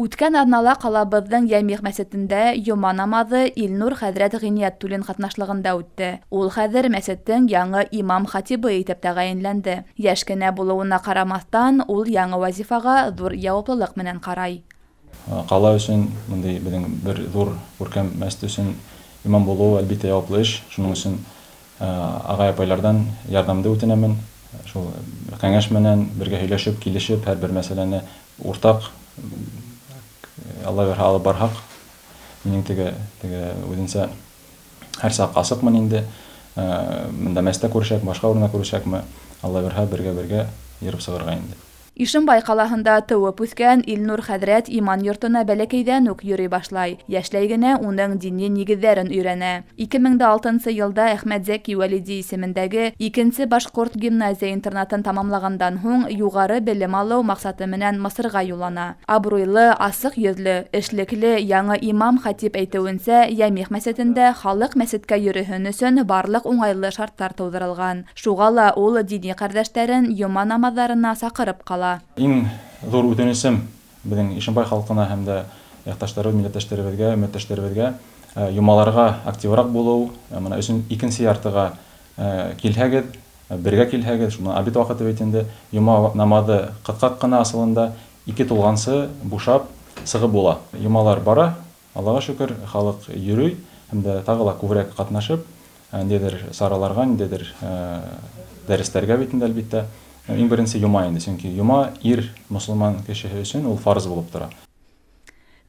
Үткән аҙнала ҡалабыҙҙың Йәмиғ мәсетендә йома намаҙы Илнур хәҙрәт Ғиниәтуллин ҡатнашлығында үтте. Ул хәҙер мәсеттең яңы имам-хатибы итеп тәғәйенләнде. Йәш кенә булыуына ҡарамаҫтан, ул яңы вазифаға ҙур яуаплылыҡ менән ҡарай. Ҡала өсөн мындай беҙҙең бер ҙур күркәм мәсет өсөн имам булыу әлбиттә яуаплы эш. Шуның өсөн ағай-апайларҙан ярҙамды үтенәмен. Шул кәңәш менән бергә һөйләшеп, килешеп, һәр бер мәсьәләне уртаҡ Алла бирһә алып барһаҡ. Минең теге үҙенсә һәр саҡ асыҡмын инде. Мында мәстә күрешәк, башҡа урында күрешәкме, Алла бирһә бергә йөрөп сығырға инде. Ишембай ҡалаһында тыуып үҫкән Илнур хәҙрәт иман йортона бәләкәйҙән үк йөрөй башлай. Йәшләй генә уның дини нигеҙҙәрен өйрәнә. 2006 йылда Әхмәт Зәки Вәлиди исемендәге 2-нсе башҡорт гимназия интернатын тамамлағандан һуң юғары белем алыу маҡсаты менән Мысырға юллана. Абруйлы, асыҡ йөҙлө, эшлекле яңы имам-хатип әйтеүенсә, Йәмиғ мәсетендә халыҡ мәсеткә йөрөһөн өсөн барлыҡ уңайлы шарттар тыуҙырылған. Шуға ла ул дини ҡәрҙәштәрен йома намаҙҙарына саҡырып ҡала. Иң ҙур үтенесем беҙҙең Ишембай халҡына һәм дә яҡташтарыбыҙ, милләттәштәребеҙгә, өммәттәштәребеҙгә йомаларға активыраҡ булыу, икенсе яртыға килһәгеҙ, бергә килһәгеҙ, шуны обед ваҡыты бит инде, йома намаҙы ҡатҡаҡ ҡына асылында 2 тулғансы бушап сығып була. Йомалар бара, Аллаға шөкөр, халыҡ йөрөй, һәм дә тағы ла күберәк ҡатнашып, ниндәйҙер сараларға, ниндәйҙер дәрестәргә бит инде әлбиттә. Иң беренсе йома инде, сөнки йома ир мосолман кешеһе өсөн ул фарыз булып тора.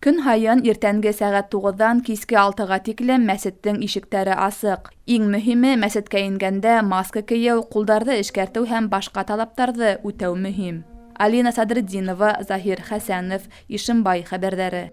Көн һайын иртәнге сәғәт 9-дан киске 6-ға тиклем мәсеттең ишектәре асыҡ. Иң мөһиме, мәсеткә ингәндә маска кейеү, ҡулдарҙы эшкәртеү һәм башҡа талаптарҙы үтәү мөһим. Алина Садриддинова, Заһир Хәсәнов, Ишембай хәбәрҙәре.